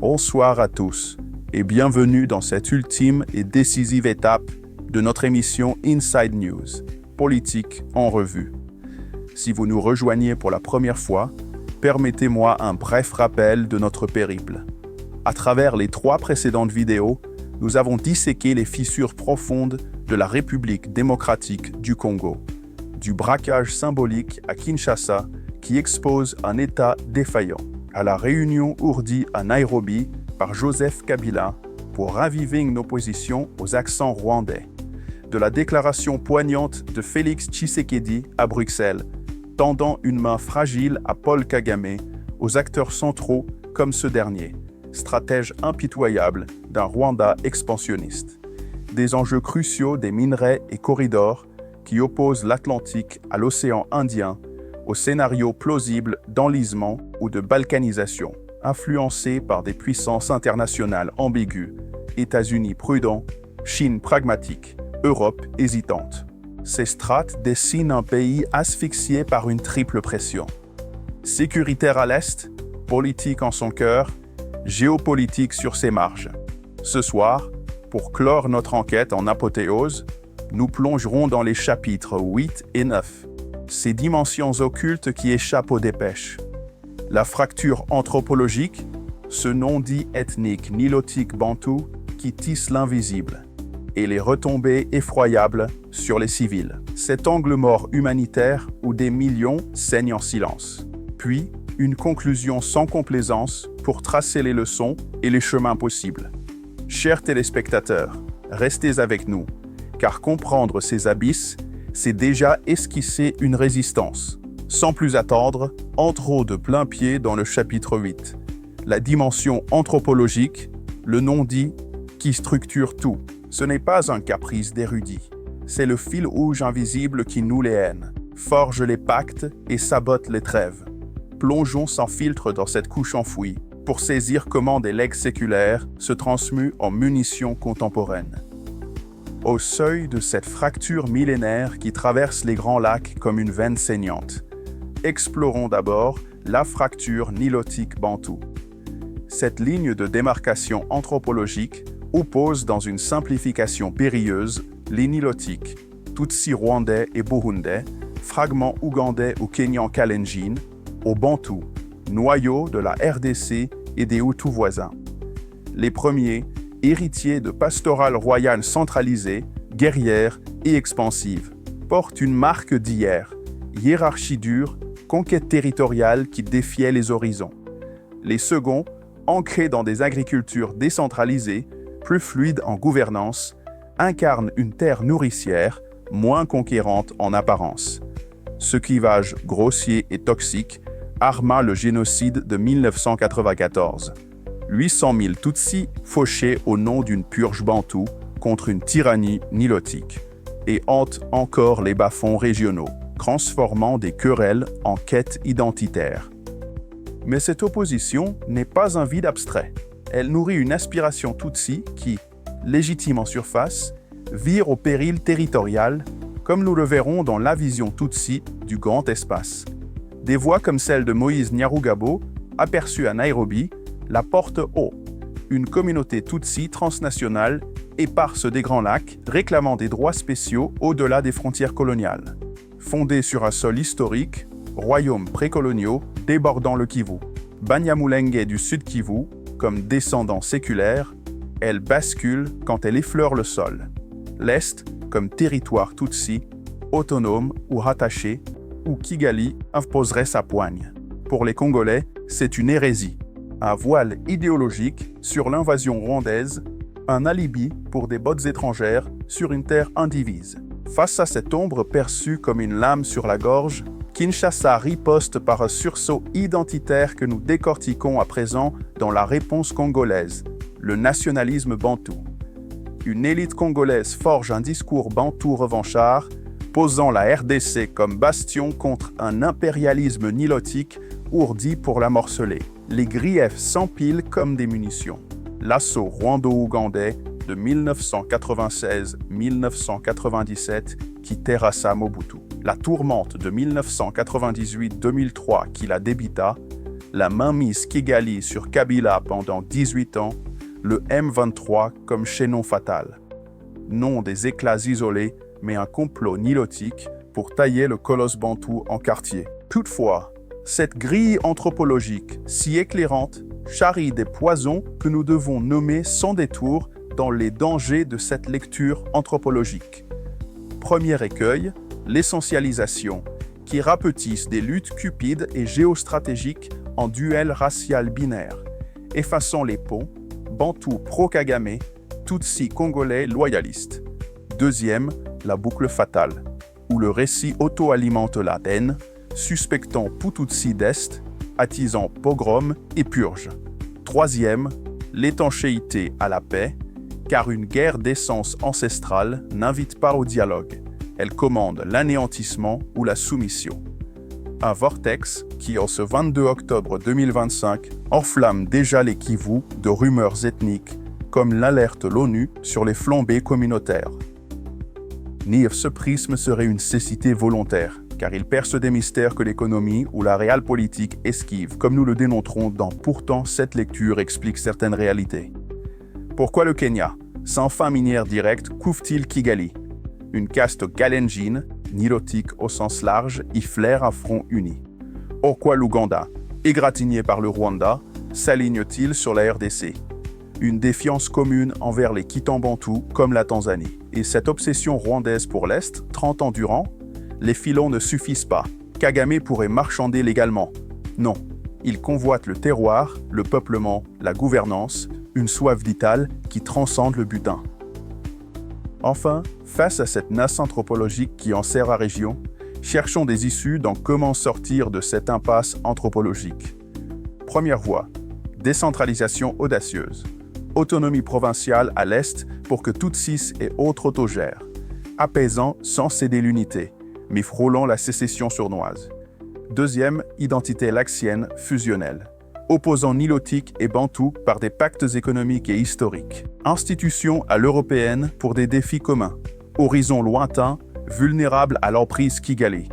Bonsoir à tous et bienvenue dans cette ultime et décisive étape de notre émission Inside News, politique en revue. Si vous nous rejoignez pour la première fois, permettez-moi un bref rappel de notre périple. À travers les 3 précédentes vidéos, nous avons disséqué les fissures profondes de la République démocratique du Congo, du braquage symbolique à Kinshasa qui expose un État défaillant, à la réunion ourdie à Nairobi par Joseph Kabila pour raviver une opposition aux accents rwandais, de la déclaration poignante de Félix Tshisekedi à Bruxelles, tendant une main fragile à Paul Kagame, aux acteurs centraux comme ce dernier, stratège impitoyable d'un Rwanda expansionniste. Des enjeux cruciaux des minerais et corridors qui opposent l'Atlantique à l'océan Indien, au scénario plausible d'enlisement ou de balkanisation, influencé par des puissances internationales ambiguës, États-Unis prudents, Chine pragmatique, Europe hésitante. Ces strates dessinent un pays asphyxié par une triple pression. Sécuritaire à l'Est, politique en son cœur, géopolitique sur ses marges. Ce soir, pour clore notre enquête en apothéose, nous plongerons dans les chapitres 8 et 9, ces dimensions occultes qui échappent aux dépêches. La fracture anthropologique, ce non-dit ethnique nilotique bantou qui tisse l'invisible, et les retombées effroyables sur les civils. Cet angle mort humanitaire où des millions saignent en silence. Puis, une conclusion sans complaisance pour tracer les leçons et les chemins possibles. Chers téléspectateurs, restez avec nous, car comprendre ces abysses, c'est déjà esquisser une résistance. Sans plus attendre, entrons de plein pied dans le chapitre 8. La dimension anthropologique, le non-dit qui structure tout. Ce n'est pas un caprice d'érudit. C'est le fil rouge invisible qui noue les haines, forge les pactes et sabote les trêves. Plongeons sans filtre dans cette couche enfouie pour saisir comment des legs séculaires se transmuent en munitions contemporaines. Au seuil de cette fracture millénaire qui traverse les grands lacs comme une veine saignante, explorons d'abord la fracture nilotique bantou. Cette ligne de démarcation anthropologique oppose dans une simplification périlleuse les nilotiques, Tutsi rwandais et burundais, fragments ougandais ou kenyan kalenjin, aux bantous, noyau de la RDC et des Hutus voisins. Les premiers, héritiers de pastorales royales centralisées, guerrières et expansives, portent une marque d'hier, hiérarchie dure, conquête territoriale qui défiait les horizons. Les seconds, ancrés dans des agricultures décentralisées, plus fluides en gouvernance, incarnent une terre nourricière, moins conquérante en apparence. Ce clivage grossier et toxique arma le génocide de 1994. 800 000 Tutsis fauchés au nom d'une purge bantoue contre une tyrannie nilotique et hantent encore les bas-fonds régionaux, transformant des querelles en quêtes identitaires. Mais cette opposition n'est pas un vide abstrait. Elle nourrit une aspiration Tutsi qui, légitime en surface, vire au péril territorial, comme nous le verrons dans la vision Tutsi du grand espace. Des voix comme celle de Moïse Nyarugabo, aperçue à Nairobi, la portent haut, une communauté Tutsi transnationale éparse des Grands Lacs, réclamant des droits spéciaux au-delà des frontières coloniales. Fondée sur un sol historique, royaumes précoloniaux débordant le Kivu, Banyamulenge du Sud Kivu, comme descendant séculaire, elle bascule quand elle effleure le sol. L'Est, comme territoire Tutsi, autonome ou rattaché, où Kigali imposerait sa poigne. Pour les Congolais, c'est une hérésie. Un voile idéologique sur l'invasion rwandaise, un alibi pour des bottes étrangères sur une terre indivise. Face à cette ombre perçue comme une lame sur la gorge, Kinshasa riposte par un sursaut identitaire que nous décortiquons à présent dans la réponse congolaise, le nationalisme bantou. Une élite congolaise forge un discours bantou revanchard, posant la RDC comme bastion contre un impérialisme nilotique ourdi pour la morceler. Les griefs s'empilent comme des munitions. L'assaut rwando-ougandais de 1996-1997 qui terrassa Mobutu. La tourmente de 1998-2003 qui la débita, la mainmise Kigali sur Kabila pendant 18 ans, le M23 comme chaînon fatal. Non des éclats isolés, mais un complot nilotique pour tailler le colosse bantou en quartier. Toutefois, cette grille anthropologique si éclairante charrie des poisons que nous devons nommer sans détour dans les dangers de cette lecture anthropologique. Premier écueil, l'essentialisation, qui rapetisse des luttes cupides et géostratégiques en duel racial binaire, effaçant les ponts, Bantou pro-Kagame, Tutsi congolais loyalistes. Deuxième, la boucle fatale, où le récit auto-alimente la haine, suspectant Pututsi d'Est, attisant pogrom et purge. Troisième, l'étanchéité à la paix, car une guerre d'essence ancestrale n'invite pas au dialogue. Elle commande l'anéantissement ou la soumission. Un vortex qui, en ce 22 octobre 2025, enflamme déjà les Kivu de rumeurs ethniques, comme l'alerte l'ONU sur les flambées communautaires. Nier ce prisme serait une cécité volontaire, car il perce des mystères que l'économie ou la réelle politique esquive, comme nous le dénoncerons dans Pourtant cette lecture explique certaines réalités. Pourquoi le Kenya, sans fin minière directe, couvre-t-il Kigali? Une caste kalenjin, nilotique au sens large, y flaire un front uni. Pourquoi l'Ouganda, égratigné par le Rwanda, s'aligne-t-il sur la RDC? Une défiance commune envers les Kitambantous comme la Tanzanie. Et cette obsession rwandaise pour l'Est, 30 ans durant, les filons ne suffisent pas. Kagame pourrait marchander légalement. Non, il convoite le terroir, le peuplement, la gouvernance, une soif vitale qui transcende le butin. Enfin, face à cette nasse anthropologique qui enserre la région, cherchons des issues dans comment sortir de cette impasse anthropologique. Première voie, décentralisation audacieuse. Autonomie provinciale à l'Est pour que Tutsis et autres autogèrent. Apaisant sans céder l'unité, mais frôlant la sécession sournoise. Deuxième, identité laxienne fusionnelle. Opposant nilotique et bantou par des pactes économiques et historiques. Institution à l'européenne pour des défis communs. Horizon lointain, vulnérable à l'emprise Kigali.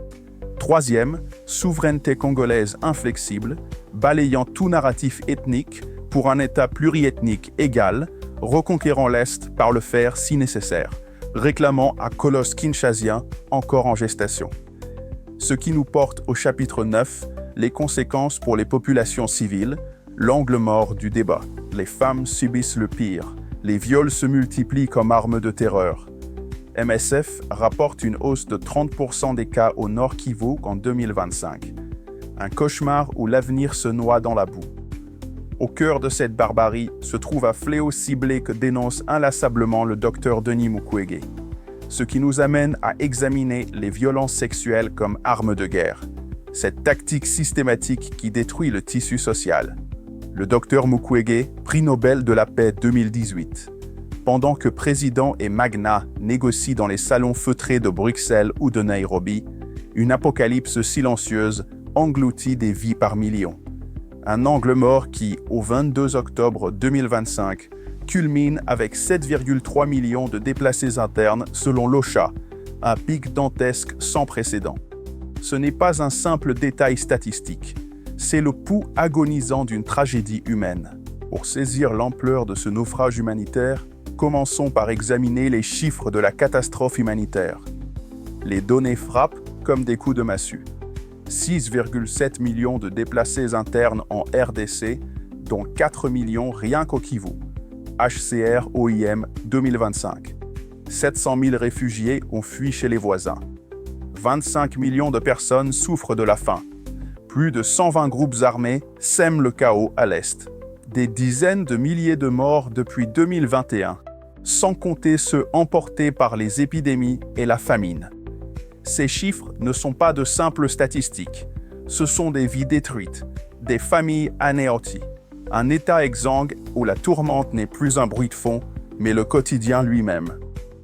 Troisième, souveraineté congolaise inflexible, balayant tout narratif ethnique pour un État pluriethnique égal, reconquérant l'Est par le fer si nécessaire, réclamant un colosse kinshasien encore en gestation. Ce qui nous porte au chapitre 9, les conséquences pour les populations civiles, l'angle mort du débat. Les femmes subissent le pire, les viols se multiplient comme arme de terreur. MSF rapporte une hausse de 30% des cas au Nord Kivu en 2025. Un cauchemar où l'avenir se noie dans la boue. Au cœur de cette barbarie se trouve un fléau ciblé que dénonce inlassablement le docteur Denis Mukwege. Ce qui nous amène à examiner les violences sexuelles comme arme de guerre. Cette tactique systématique qui détruit le tissu social. Le docteur Mukwege, prix Nobel de la paix 2018. Pendant que président et magnat négocient dans les salons feutrés de Bruxelles ou de Nairobi, une apocalypse silencieuse engloutit des vies par millions. Un angle mort qui, au 22 octobre 2025, culmine avec 7,3 millions de déplacés internes selon l'OCHA, un pic dantesque sans précédent. Ce n'est pas un simple détail statistique, c'est le pouls agonisant d'une tragédie humaine. Pour saisir l'ampleur de ce naufrage humanitaire, commençons par examiner les chiffres de la catastrophe humanitaire. Les données frappent comme des coups de massue. 6,7 millions de déplacés internes en RDC, dont 4 millions rien qu'au Kivu. HCR OIM 2025. 700 000 réfugiés ont fui chez les voisins. 25 millions de personnes souffrent de la faim. Plus de 120 groupes armés sèment le chaos à l'Est. Des dizaines de milliers de morts depuis 2021, sans compter ceux emportés par les épidémies et la famine. Ces chiffres ne sont pas de simples statistiques. Ce sont des vies détruites, des familles anéanties, un état exsangue où la tourmente n'est plus un bruit de fond, mais le quotidien lui-même.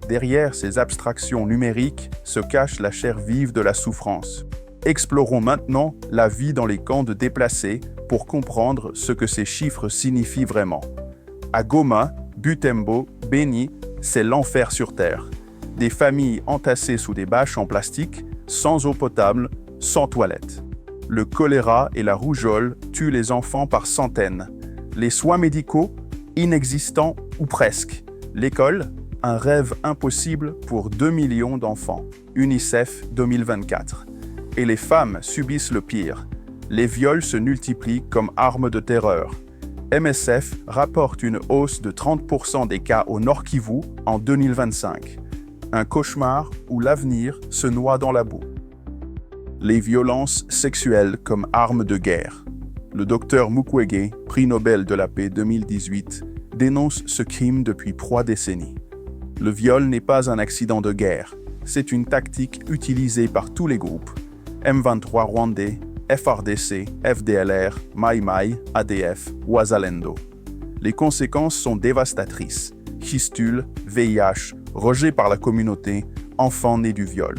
Derrière ces abstractions numériques se cache la chair vive de la souffrance. Explorons maintenant la vie dans les camps de déplacés pour comprendre ce que ces chiffres signifient vraiment. À Goma, Butembo, Beni, c'est l'enfer sur terre. Des familles entassées sous des bâches en plastique, sans eau potable, sans toilette. Le choléra et la rougeole tuent les enfants par centaines. Les soins médicaux, inexistants ou presque. L'école, un rêve impossible pour 2 millions d'enfants. UNICEF 2024. Et les femmes subissent le pire. Les viols se multiplient comme arme de terreur. MSF rapporte une hausse de 30% des cas au Nord Kivu en 2025. Un cauchemar où l'avenir se noie dans la boue. Les violences sexuelles comme arme de guerre. Le docteur Mukwege, prix Nobel de la paix 2018, dénonce ce crime depuis 3 décennies. Le viol n'est pas un accident de guerre, c'est une tactique utilisée par tous les groupes. M23 rwandais, FRDC, FDLR, Mai Mai, ADF, Wazalendo. Les conséquences sont dévastatrices. Fistules, VIH, rejet par la communauté, enfants nés du viol.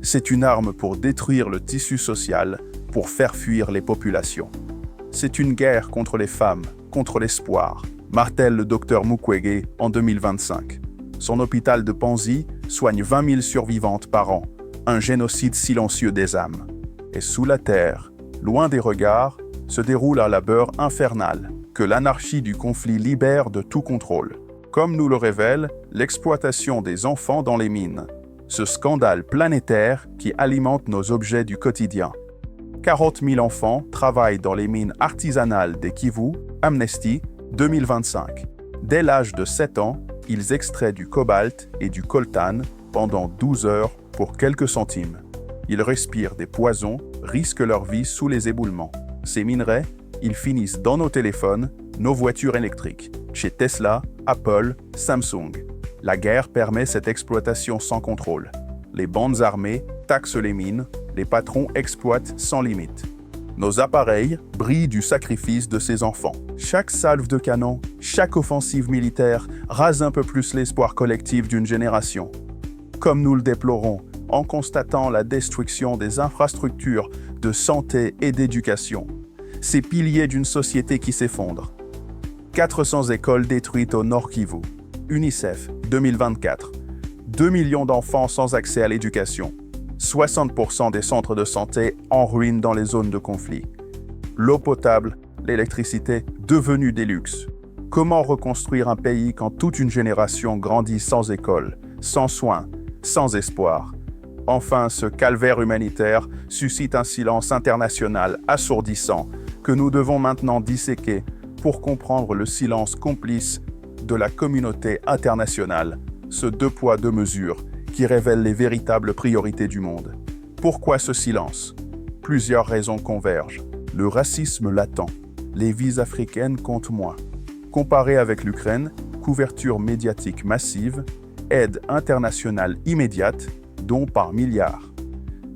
C'est une arme pour détruire le tissu social, pour faire fuir les populations. C'est une guerre contre les femmes, contre l'espoir, martèle le docteur Mukwege en 2025. Son hôpital de Panzi soigne 20 000 survivantes par an, un génocide silencieux des âmes. Et sous la terre, loin des regards, se déroule un labeur infernal que l'anarchie du conflit libère de tout contrôle. Comme nous le révèle l'exploitation des enfants dans les mines, ce scandale planétaire qui alimente nos objets du quotidien. 40 000 enfants travaillent dans les mines artisanales des Kivu, Amnesty 2025. Dès l'âge de 7 ans, ils extraient du cobalt et du coltan pendant 12 heures pour quelques centimes. Ils respirent des poisons, risquent leur vie sous les éboulements. Ces minerais, ils finissent dans nos téléphones, nos voitures électriques, chez Tesla, Apple, Samsung. La guerre permet cette exploitation sans contrôle. Les bandes armées taxent les mines, les patrons exploitent sans limite. Nos appareils brillent du sacrifice de ces enfants. Chaque salve de canon, chaque offensive militaire rase un peu plus l'espoir collectif d'une génération. Comme nous le déplorons, en constatant la destruction des infrastructures de santé et d'éducation. Ces piliers d'une société qui s'effondre. 400 écoles détruites au Nord Kivu. UNICEF 2024. 2 millions d'enfants sans accès à l'éducation. 60% des centres de santé en ruine dans les zones de conflit. L'eau potable, l'électricité devenue des luxes. Comment reconstruire un pays quand toute une génération grandit sans école, sans soins, sans espoir? Enfin, ce calvaire humanitaire suscite un silence international assourdissant que nous devons maintenant disséquer pour comprendre le silence complice de la communauté internationale, ce 2 poids 2 mesures qui révèle les véritables priorités du monde. Pourquoi ce silence? Plusieurs raisons convergent. Le racisme latent. Les vies africaines comptent moins. Comparé avec l'Ukraine, couverture médiatique massive, aide internationale immédiate, dont par milliards.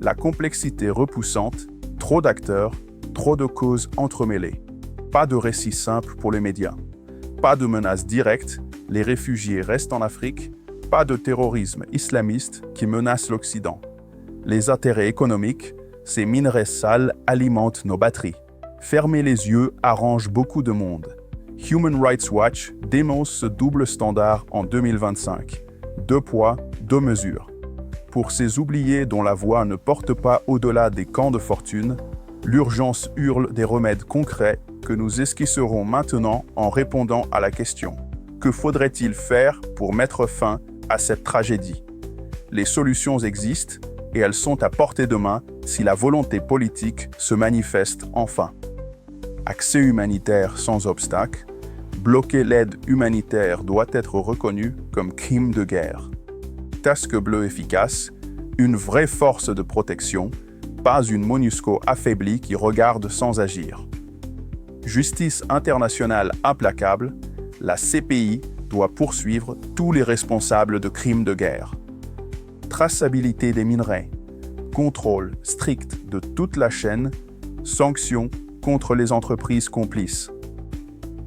La complexité repoussante, trop d'acteurs, trop de causes entremêlées. Pas de récit simple pour les médias. Pas de menaces directes, les réfugiés restent en Afrique. Pas de terrorisme islamiste qui menace l'Occident. Les intérêts économiques, ces minerais sales alimentent nos batteries. Fermer les yeux arrange beaucoup de monde. Human Rights Watch dénonce ce double standard en 2025. 2 poids, 2 mesures. Pour ces oubliés dont la voix ne porte pas au-delà des camps de fortune, l'urgence hurle des remèdes concrets que nous esquisserons maintenant en répondant à la question. Que faudrait-il faire pour mettre fin à cette tragédie? Les solutions existent et elles sont à portée de main si la volonté politique se manifeste enfin. Accès humanitaire sans obstacle, bloquer l'aide humanitaire doit être reconnu comme crime de guerre. Casque bleu efficace, une vraie force de protection, pas une MONUSCO affaiblie qui regarde sans agir. Justice internationale implacable, la CPI doit poursuivre tous les responsables de crimes de guerre. Traçabilité des minerais, contrôle strict de toute la chaîne, sanctions contre les entreprises complices.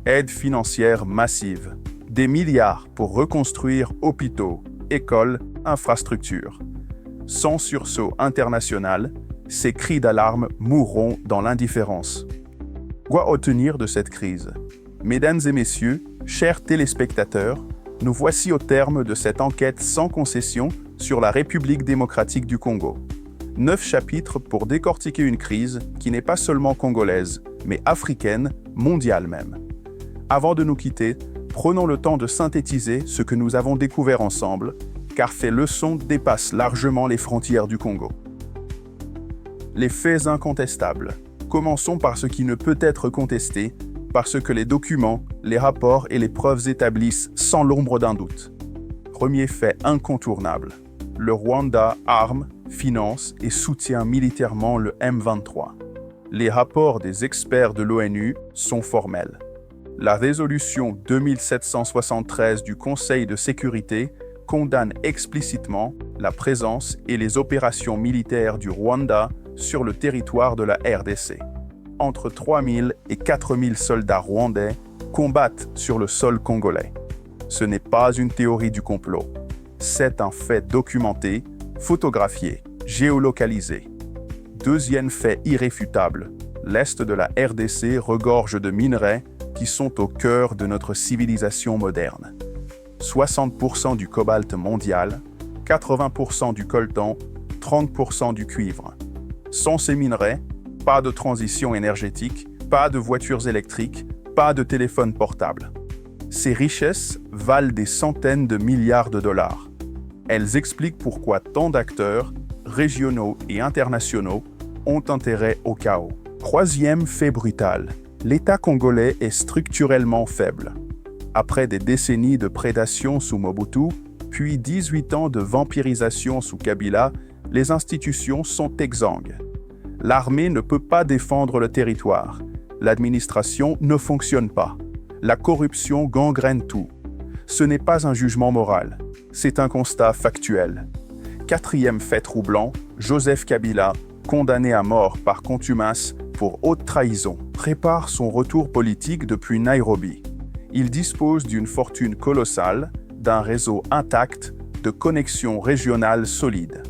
Aide financière massive, des milliards pour reconstruire hôpitaux, écoles, infrastructures. Sans sursaut international, ces cris d'alarme mourront dans l'indifférence. Quoi retenir de cette crise? Mesdames et messieurs, chers téléspectateurs, nous voici au terme de cette enquête sans concession sur la République démocratique du Congo. 9 chapitres pour décortiquer une crise qui n'est pas seulement congolaise, mais africaine, mondiale même. Avant de nous quitter, prenons le temps de synthétiser ce que nous avons découvert ensemble, car ces leçons dépassent largement les frontières du Congo. Les faits incontestables. Commençons par ce qui ne peut être contesté, par ce que les documents, les rapports et les preuves établissent sans l'ombre d'un doute. Premier fait incontournable. Le Rwanda arme, finance et soutient militairement le M23. Les rapports des experts de l'ONU sont formels. La résolution 2773 du Conseil de sécurité condamne explicitement la présence et les opérations militaires du Rwanda sur le territoire de la RDC. Entre 3000 et 4000 soldats rwandais combattent sur le sol congolais. Ce n'est pas une théorie du complot. C'est un fait documenté, photographié, géolocalisé. Deuxième fait irréfutable, l'Est de la RDC regorge de minerais qui sont au cœur de notre civilisation moderne. 60% du cobalt mondial, 80% du coltan, 30% du cuivre. Sans ces minerais, pas de transition énergétique, pas de voitures électriques, pas de téléphone portable. Ces richesses valent des centaines de milliards de dollars. Elles expliquent pourquoi tant d'acteurs, régionaux et internationaux, ont intérêt au chaos. Troisième fait brutal, l'État congolais est structurellement faible. Après des décennies de prédation sous Mobutu, puis 18 ans de vampirisation sous Kabila, les institutions sont exsangues. L'armée ne peut pas défendre le territoire. L'administration ne fonctionne pas. La corruption gangrène tout. Ce n'est pas un jugement moral, c'est un constat factuel. Quatrième fait troublant, Joseph Kabila, condamné à mort par contumace pour haute trahison, prépare son retour politique depuis Nairobi. Il dispose d'une fortune colossale, d'un réseau intact, de connexions régionales solides.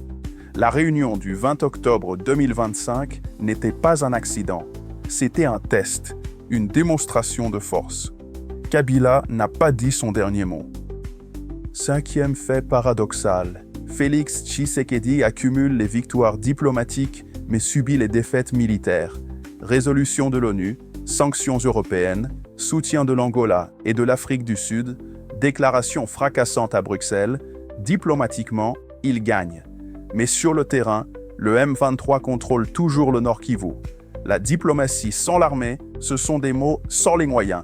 La réunion du 20 octobre 2025 n'était pas un accident, c'était un test, une démonstration de force. Kabila n'a pas dit son dernier mot. Cinquième fait paradoxal, Félix Tshisekedi accumule les victoires diplomatiques mais subit les défaites militaires. Résolution de l'ONU, sanctions européennes, soutien de l'Angola et de l'Afrique du Sud, déclaration fracassante à Bruxelles, diplomatiquement, il gagne. Mais sur le terrain, le M23 contrôle toujours le Nord Kivu. La diplomatie sans l'armée, ce sont des mots sans les moyens.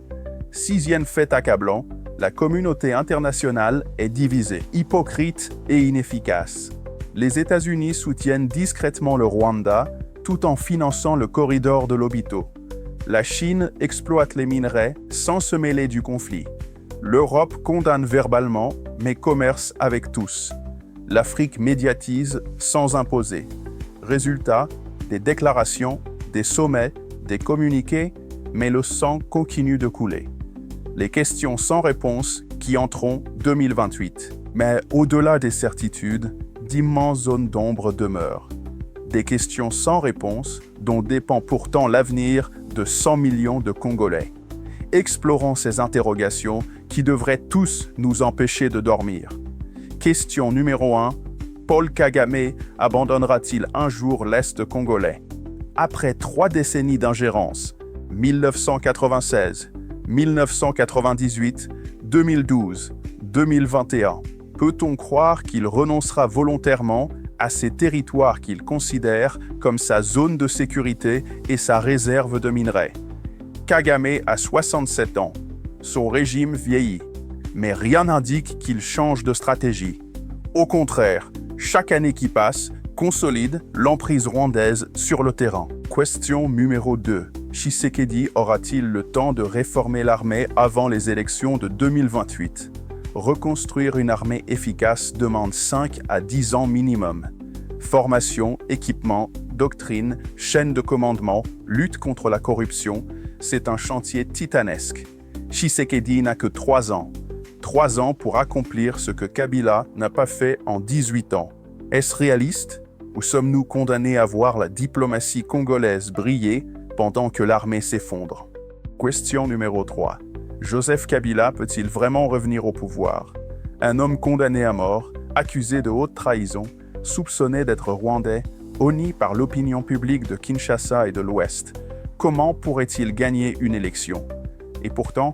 Sixième fait accablant, la communauté internationale est divisée, hypocrite et inefficace. Les États-Unis soutiennent discrètement le Rwanda tout en finançant le corridor de Lobito. La Chine exploite les minerais sans se mêler du conflit. L'Europe condamne verbalement, mais commerce avec tous. L'Afrique médiatise sans imposer. Résultat, des déclarations, des sommets, des communiqués, mais le sang continue de couler. Les questions sans réponse qui entreront 2028. Mais au-delà des certitudes, d'immenses zones d'ombre demeurent. Des questions sans réponse dont dépend pourtant l'avenir de 100 millions de Congolais. Explorons ces interrogations qui devraient tous nous empêcher de dormir. Question numéro 1. Paul Kagame abandonnera-t-il un jour l'Est congolais? Après 3 décennies d'ingérence, 1996, 1998, 2012, 2021, peut-on croire qu'il renoncera volontairement à ces territoires qu'il considère comme sa zone de sécurité et sa réserve de minerais? Kagame a 67 ans. Son régime vieillit. Mais rien n'indique qu'il change de stratégie. Au contraire, chaque année qui passe consolide l'emprise rwandaise sur le terrain. Question numéro 2. Tshisekedi aura-t-il le temps de réformer l'armée avant les élections de 2028? Reconstruire une armée efficace demande 5 à 10 ans minimum. Formation, équipement, doctrine, chaîne de commandement, lutte contre la corruption, c'est un chantier titanesque. Tshisekedi n'a que 3 ans. 3 ans pour accomplir ce que Kabila n'a pas fait en 18 ans. Est-ce réaliste? Ou sommes-nous condamnés à voir la diplomatie congolaise briller pendant que l'armée s'effondre? Question numéro 3. Joseph Kabila peut-il vraiment revenir au pouvoir? Un homme condamné à mort, accusé de haute trahison, soupçonné d'être rwandais, Honni par l'opinion publique de Kinshasa et de l'Ouest, comment pourrait-il gagner une élection? Et pourtant,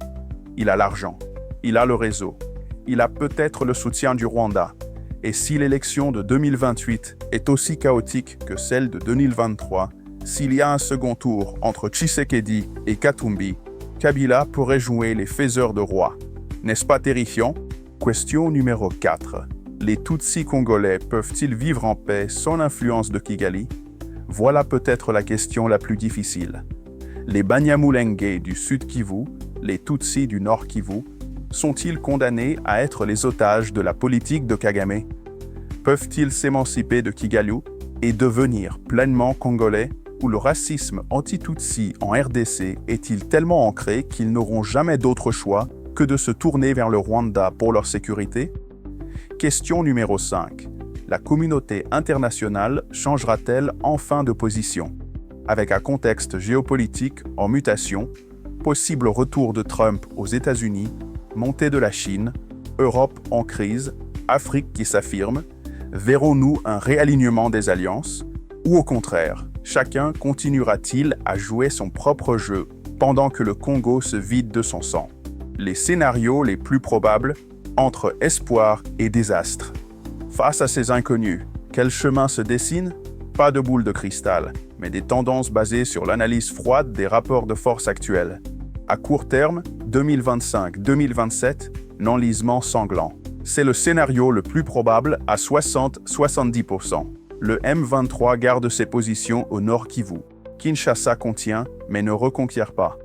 il a l'argent, il a le réseau, il a peut-être le soutien du Rwanda. Et si l'élection de 2028 est aussi chaotique que celle de 2023, s'il y a un second tour entre Tshisekedi et Katumbi, Kabila pourrait jouer les faiseurs de roi. N'est-ce pas terrifiant? Question numéro 4. Les Tutsis congolais peuvent-ils vivre en paix sans l'influence de Kigali? Voilà peut-être la question la plus difficile. Les Banyamulenge du Sud Kivu, les Tutsis du Nord Kivu, sont-ils condamnés à être les otages de la politique de Kagame? Peuvent-ils s'émanciper de Kigali et devenir pleinement congolais? Ou le racisme anti-Tutsi en RDC est-il tellement ancré qu'ils n'auront jamais d'autre choix que de se tourner vers le Rwanda pour leur sécurité? Question numéro 5. La communauté internationale changera-t-elle enfin de position? Avec un contexte géopolitique en mutation, possible retour de Trump aux États-Unis, montée de la Chine, Europe en crise, Afrique qui s'affirme, verrons-nous un réalignement des alliances? Ou au contraire, chacun continuera-t-il à jouer son propre jeu pendant que le Congo se vide de son sang? Les scénarios les plus probables entre espoir et désastre. Face à ces inconnus, quel chemin se dessine? Pas de boule de cristal, mais des tendances basées sur l'analyse froide des rapports de force actuels. À court terme, 2025-2027, l'enlisement sanglant. C'est le scénario le plus probable à 60-70%. Le M23 garde ses positions au nord Kivu. Kinshasa contient, mais ne reconquiert pas.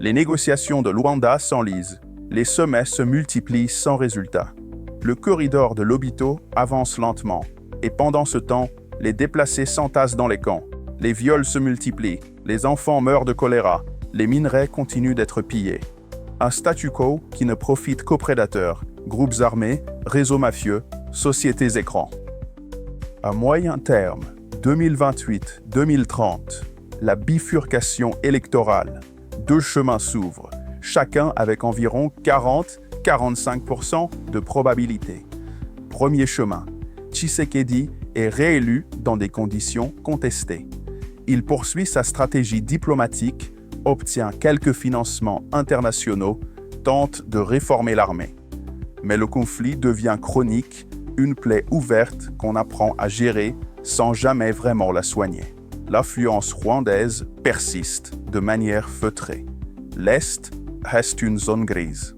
Les négociations de Luanda s'enlisent. Les sommets se multiplient sans résultat. Le corridor de Lobito avance lentement. Et pendant ce temps, les déplacés s'entassent dans les camps. Les viols se multiplient. Les enfants meurent de choléra. Les minerais continuent d'être pillés. Un statu quo qui ne profite qu'aux prédateurs, groupes armés, réseaux mafieux, sociétés écrans. À moyen terme, 2028-2030, la bifurcation électorale. Deux chemins s'ouvrent, chacun avec environ 40-45% de probabilité. Premier chemin, Tshisekedi est réélu dans des conditions contestées. Il poursuit sa stratégie diplomatique, obtient quelques financements internationaux, tente de réformer l'armée. Mais le conflit devient chronique, une plaie ouverte qu'on apprend à gérer sans jamais vraiment la soigner. L'influence rwandaise persiste de manière feutrée. L'Est reste une zone grise.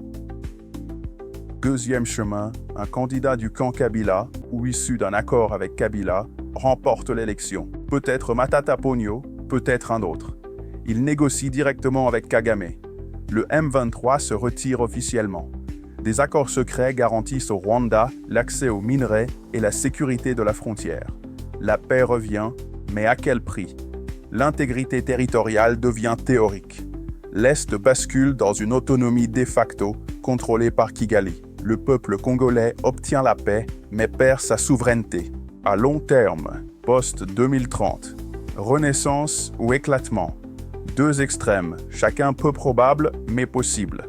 Deuxième chemin, un candidat du camp Kabila, ou issu d'un accord avec Kabila, remporte l'élection. Peut-être Matata Ponyo, peut-être un autre. Il négocie directement avec Kagame. Le M23 se retire officiellement. Des accords secrets garantissent au Rwanda l'accès aux minerais et la sécurité de la frontière. La paix revient, mais à quel prix? L'intégrité territoriale devient théorique. L'Est bascule dans une autonomie de facto contrôlée par Kigali. Le peuple congolais obtient la paix, mais perd sa souveraineté. À long terme, post-2030, renaissance ou éclatement. Deux extrêmes, chacun peu probable, mais possible.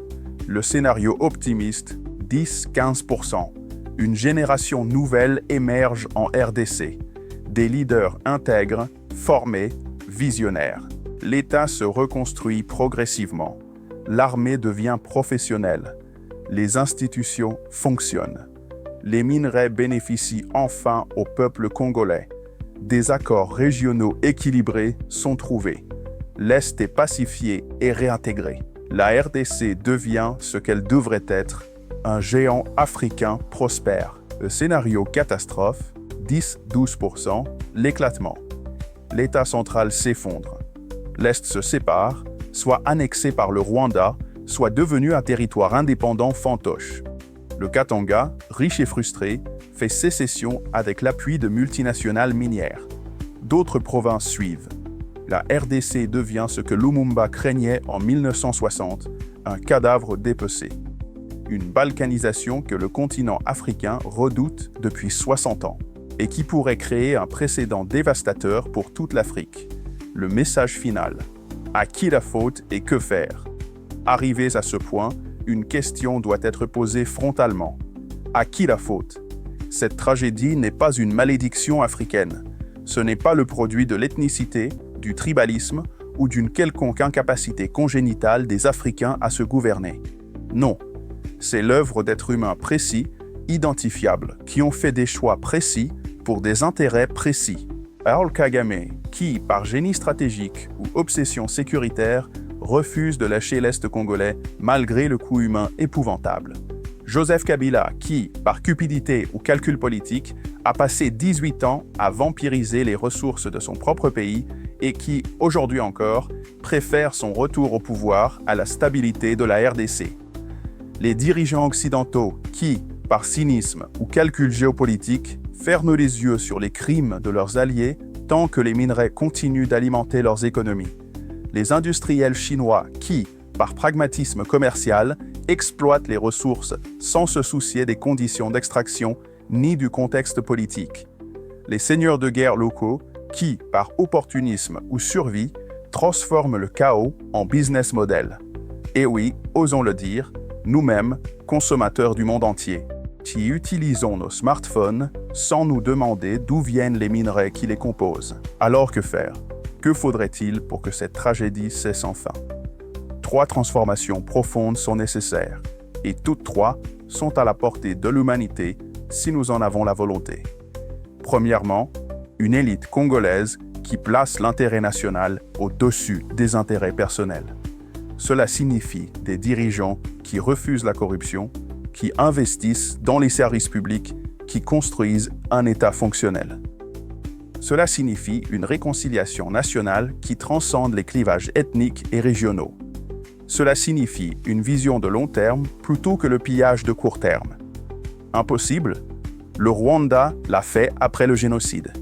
Le scénario optimiste, 10-15%. Une génération nouvelle émerge en RDC. Des leaders intègres, formés, visionnaires. L'État se reconstruit progressivement. L'armée devient professionnelle. Les institutions fonctionnent. Les minerais bénéficient enfin au peuple congolais. Des accords régionaux équilibrés sont trouvés. L'Est est pacifié et réintégré. La RDC devient ce qu'elle devrait être, un géant africain prospère. Le scénario catastrophe, 10-12%, l'éclatement. L'État central s'effondre. L'Est se sépare, soit annexé par le Rwanda, soit devenu un territoire indépendant fantoche. Le Katanga, riche et frustré, fait sécession avec l'appui de multinationales minières. D'autres provinces suivent. La RDC devient ce que Lumumba craignait en 1960, un cadavre dépecé. Une balkanisation que le continent africain redoute depuis 60 ans et qui pourrait créer un précédent dévastateur pour toute l'Afrique. Le message final. À qui la faute et que faire? Arrivés à ce point, une question doit être posée frontalement. À qui la faute? Cette tragédie n'est pas une malédiction africaine. Ce n'est pas le produit de l'ethnicité, du tribalisme ou d'une quelconque incapacité congénitale des Africains à se gouverner. Non, c'est l'œuvre d'êtres humains précis, identifiables, qui ont fait des choix précis pour des intérêts précis. Paul Kagame, qui, par génie stratégique ou obsession sécuritaire, refuse de lâcher l'Est congolais malgré le coût humain épouvantable. Joseph Kabila, qui, par cupidité ou calcul politique, a passé 18 ans à vampiriser les ressources de son propre pays et qui, aujourd'hui encore, préfère son retour au pouvoir à la stabilité de la RDC. Les dirigeants occidentaux qui, par cynisme ou calcul géopolitique, ferment les yeux sur les crimes de leurs alliés tant que les minerais continuent d'alimenter leurs économies. Les industriels chinois qui, par pragmatisme commercial, exploitent les ressources sans se soucier des conditions d'extraction ni du contexte politique. Les seigneurs de guerre locaux qui, par opportunisme ou survie, transforment le chaos en business model. Et oui, osons le dire, nous-mêmes, consommateurs du monde entier, qui utilisons nos smartphones sans nous demander d'où viennent les minerais qui les composent. Alors que faire? Que faudrait-il pour que cette tragédie cesse enfin? 3 transformations profondes sont nécessaires, et toutes 3 sont à la portée de l'humanité si nous en avons la volonté. Premièrement, une élite congolaise qui place l'intérêt national au-dessus des intérêts personnels. Cela signifie des dirigeants qui refusent la corruption, qui investissent dans les services publics, qui construisent un État fonctionnel. Cela signifie une réconciliation nationale qui transcende les clivages ethniques et régionaux. Cela signifie une vision de long terme plutôt que le pillage de court terme. Impossible? Le Rwanda l'a fait après le génocide.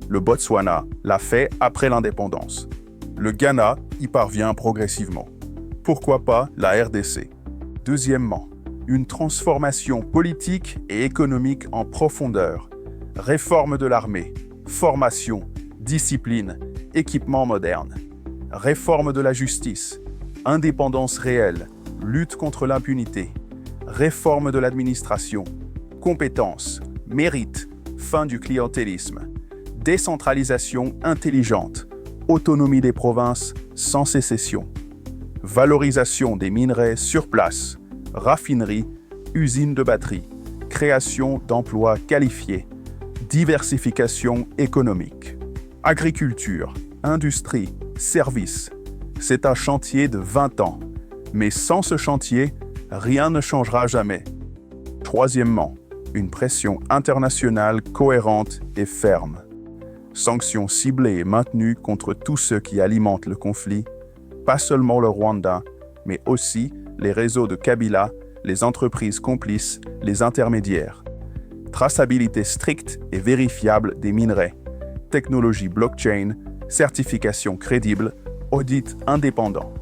Le Botswana l'a fait après l'indépendance. Le Ghana y parvient progressivement. Pourquoi pas la RDC? Deuxièmement, une transformation politique et économique en profondeur. Réforme de l'armée, formation, discipline, équipement moderne. Réforme de la justice, indépendance réelle, lutte contre l'impunité. Réforme de l'administration, compétences, mérite, fin du clientélisme. Décentralisation intelligente, autonomie des provinces sans sécession. Valorisation des minerais sur place, raffinerie, usines de batterie, création d'emplois qualifiés, diversification économique. Agriculture, industrie, services. C'est un chantier de 20 ans, mais sans ce chantier, rien ne changera jamais. Troisièmement, une pression internationale cohérente et ferme. Sanctions ciblées et maintenues contre tous ceux qui alimentent le conflit, pas seulement le Rwanda, mais aussi les réseaux de Kabila, les entreprises complices, les intermédiaires. Traçabilité stricte et vérifiable des minerais, technologie blockchain, certification crédible, audit indépendant.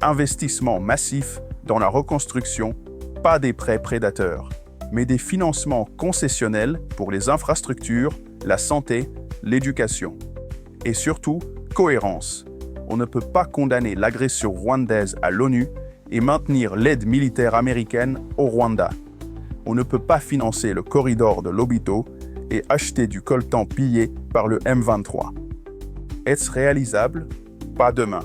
Investissement massif dans la reconstruction, pas des prêts prédateurs, mais des financements concessionnels pour les infrastructures, la santé, l'éducation. Et surtout, cohérence. On ne peut pas condamner l'agression rwandaise à l'ONU et maintenir l'aide militaire américaine au Rwanda. On ne peut pas financer le corridor de Lobito et acheter du coltan pillé par le M23. Est-ce réalisable? Pas demain.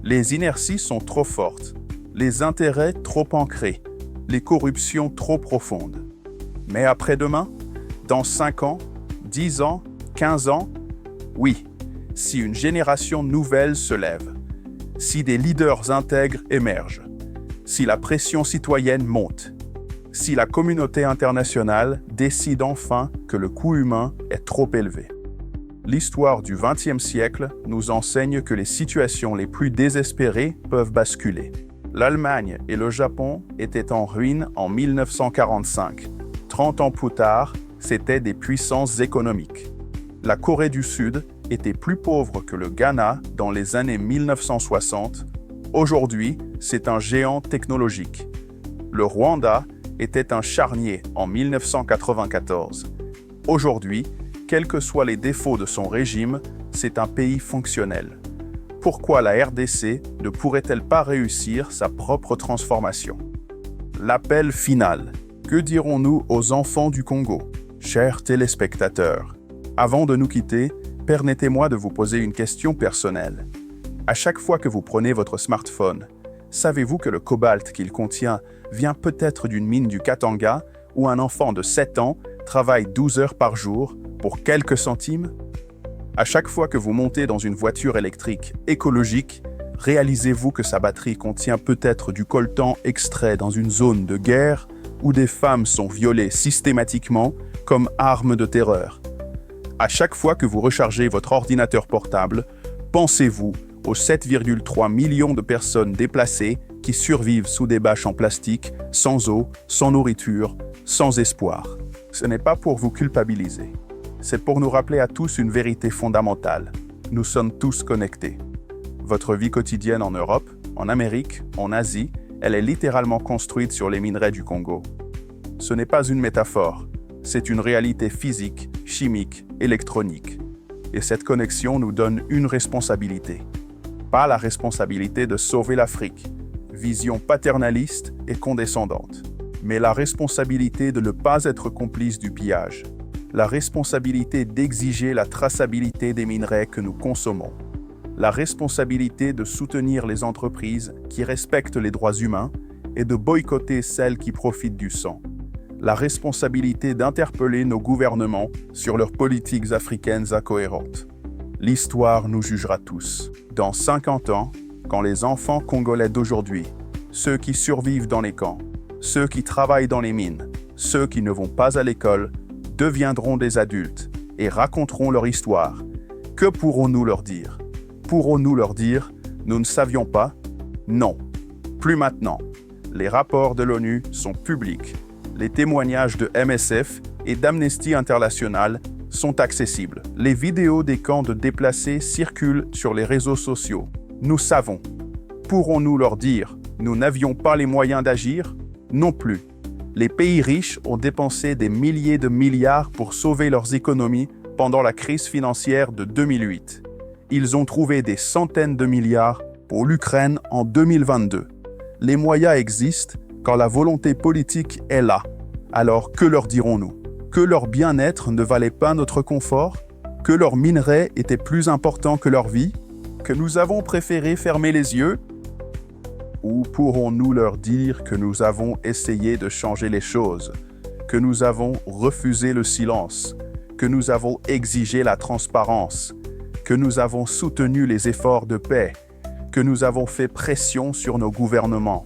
Les inerties sont trop fortes, les intérêts trop ancrés, les corruptions trop profondes. Mais après-demain? Dans 5 ans? 10 ans? 15 ans? Oui, si une génération nouvelle se lève, si des leaders intègres émergent, si la pression citoyenne monte, si la communauté internationale décide enfin que le coût humain est trop élevé. L'histoire du XXe siècle nous enseigne que les situations les plus désespérées peuvent basculer. L'Allemagne et le Japon étaient en ruine en 1945. 30 ans plus tard, c'étaient des puissances économiques. La Corée du Sud était plus pauvre que le Ghana dans les années 1960. Aujourd'hui, c'est un géant technologique. Le Rwanda était un charnier en 1994. Aujourd'hui, quels que soient les défauts de son régime, c'est un pays fonctionnel. Pourquoi la RDC ne pourrait-elle pas réussir sa propre transformation? L'appel final. Que dirons-nous aux enfants du Congo? Chers téléspectateurs, Avant de nous quitter, permettez-moi de vous poser une question personnelle. À chaque fois que vous prenez votre smartphone, savez-vous que le cobalt qu'il contient vient peut-être d'une mine du Katanga où un enfant de 7 ans travaille 12 heures par jour pour quelques centimes? À chaque fois que vous montez dans une voiture électrique écologique, réalisez-vous que sa batterie contient peut-être du coltan extrait dans une zone de guerre où des femmes sont violées systématiquement comme armes de terreur. À chaque fois que vous rechargez votre ordinateur portable, pensez-vous aux 7,3 millions de personnes déplacées qui survivent sous des bâches en plastique, sans eau, sans nourriture, sans espoir. Ce n'est pas pour vous culpabiliser. C'est pour nous rappeler à tous une vérité fondamentale. Nous sommes tous connectés. Votre vie quotidienne en Europe, en Amérique, en Asie, elle est littéralement construite sur les minerais du Congo. Ce n'est pas une métaphore, c'est une réalité physique, chimique, électronique. Et cette connexion nous donne une responsabilité. Pas la responsabilité de sauver l'Afrique, vision paternaliste et condescendante, mais la responsabilité de ne pas être complice du pillage, la responsabilité d'exiger la traçabilité des minerais que nous consommons, la responsabilité de soutenir les entreprises qui respectent les droits humains et de boycotter celles qui profitent du sang, la responsabilité d'interpeller nos gouvernements sur leurs politiques africaines incohérentes. L'histoire nous jugera tous. Dans 50 ans, quand les enfants congolais d'aujourd'hui, ceux qui survivent dans les camps, ceux qui travaillent dans les mines, ceux qui ne vont pas à l'école, deviendront des adultes et raconteront leur histoire, que pourrons-nous leur dire? Pourrons-nous leur dire « Nous ne savions pas » ? Non, plus maintenant. Les rapports de l'ONU sont publics. Les témoignages de MSF et d'Amnesty International sont accessibles. Les vidéos des camps de déplacés circulent sur les réseaux sociaux. Nous savons. Pourrons-nous leur dire « Nous n'avions pas les moyens d'agir » ? Non plus. Les pays riches ont dépensé des milliers de milliards pour sauver leurs économies pendant la crise financière de 2008. Ils ont trouvé des centaines de milliards pour l'Ukraine en 2022. Les moyens existent quand la volonté politique est là. Alors que leur dirons-nous? Que leur bien-être ne valait pas notre confort? Que leurs minerais étaient plus importants que leur vie? Que nous avons préféré fermer les yeux? Ou pourrons-nous leur dire que nous avons essayé de changer les choses, que nous avons refusé le silence, que nous avons exigé la transparence, que nous avons soutenu les efforts de paix, que nous avons fait pression sur nos gouvernements,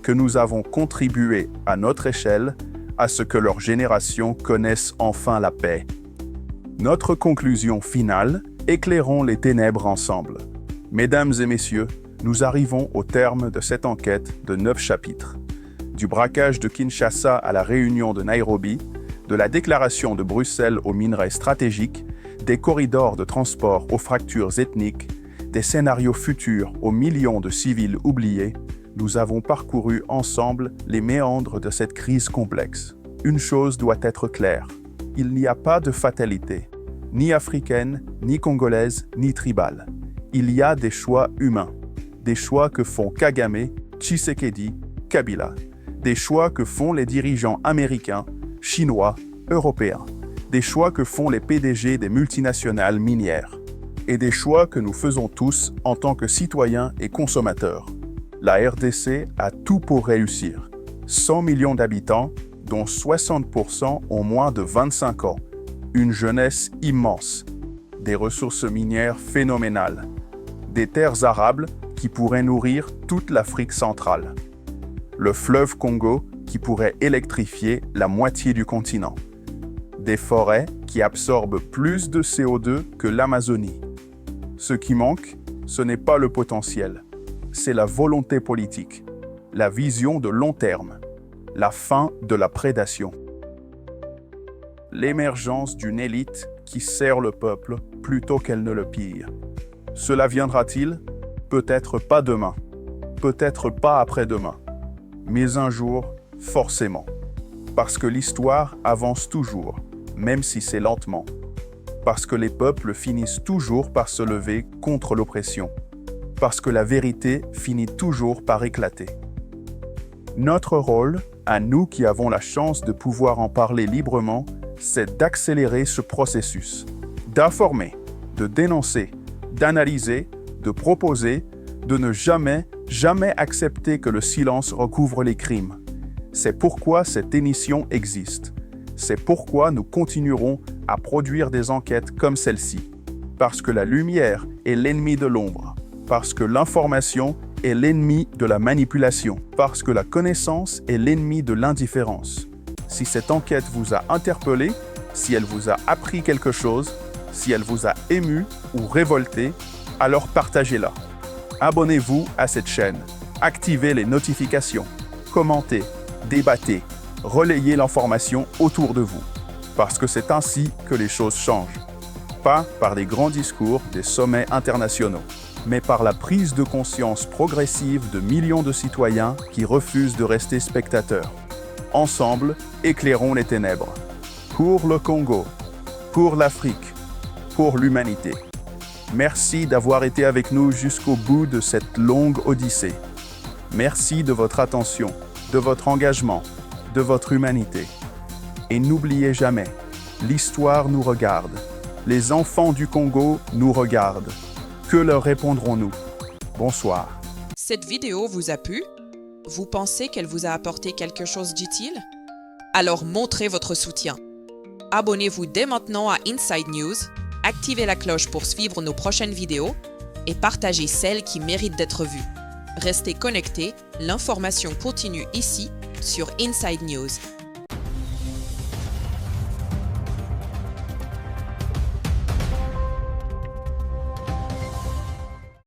que nous avons contribué à notre échelle à ce que leur génération connaisse enfin la paix. Notre conclusion finale, éclairons les ténèbres ensemble. Mesdames et messieurs, nous arrivons au terme de cette enquête de 9 chapitres. Du braquage de Kinshasa à la réunion de Nairobi, de la déclaration de Bruxelles aux minerais stratégiques, des corridors de transport aux fractures ethniques, des scénarios futurs aux millions de civils oubliés, nous avons parcouru ensemble les méandres de cette crise complexe. Une chose doit être claire, il n'y a pas de fatalité, ni africaine, ni congolaise, ni tribale. Il y a des choix humains, des choix que font Kagame, Tshisekedi, Kabila, des choix que font les dirigeants américains, chinois, européens, des choix que font les PDG des multinationales minières, et des choix que nous faisons tous en tant que citoyens et consommateurs. La RDC a tout pour réussir. 100 millions d'habitants, dont 60% ont moins de 25 ans. Une jeunesse immense. Des ressources minières phénoménales. Des terres arables qui pourraient nourrir toute l'Afrique centrale. Le fleuve Congo qui pourrait électrifier la moitié du continent. Des forêts qui absorbent plus de CO2 que l'Amazonie. Ce qui manque, ce n'est pas le potentiel. C'est la volonté politique, la vision de long terme, la fin de la prédation. L'émergence d'une élite qui sert le peuple plutôt qu'elle ne le pille. Cela viendra-t-il? Peut-être pas demain, peut-être pas après-demain, mais un jour, forcément. Parce que l'histoire avance toujours, même si c'est lentement. Parce que les peuples finissent toujours par se lever contre l'oppression. Parce que la vérité finit toujours par éclater. Notre rôle, à nous qui avons la chance de pouvoir en parler librement, c'est d'accélérer ce processus, d'informer, de dénoncer, d'analyser, de proposer, de ne jamais, jamais accepter que le silence recouvre les crimes. C'est pourquoi cette émission existe. C'est pourquoi nous continuerons à produire des enquêtes comme celle-ci. Parce que la lumière est l'ennemi de l'ombre. Parce que l'information est l'ennemi de la manipulation. Parce que la connaissance est l'ennemi de l'indifférence. Si cette enquête vous a interpellé, si elle vous a appris quelque chose, si elle vous a ému ou révolté, alors partagez-la. Abonnez-vous à cette chaîne, activez les notifications, commentez, débattez, relayez l'information autour de vous. Parce que c'est ainsi que les choses changent. Pas par des grands discours des sommets internationaux, mais par la prise de conscience progressive de millions de citoyens qui refusent de rester spectateurs. Ensemble, éclairons les ténèbres. Pour le Congo, pour l'Afrique, pour l'humanité. Merci d'avoir été avec nous jusqu'au bout de cette longue odyssée. Merci de votre attention, de votre engagement, de votre humanité. Et n'oubliez jamais, l'histoire nous regarde. Les enfants du Congo nous regardent. Que leur répondrons-nous? Bonsoir. Cette vidéo vous a plu? Vous pensez qu'elle vous a apporté quelque chose d'utile? Alors montrez votre soutien. Abonnez-vous dès maintenant à Inside News, activez la cloche pour suivre nos prochaines vidéos et partagez celles qui méritent d'être vues. Restez connectés, l'information continue ici sur Inside News.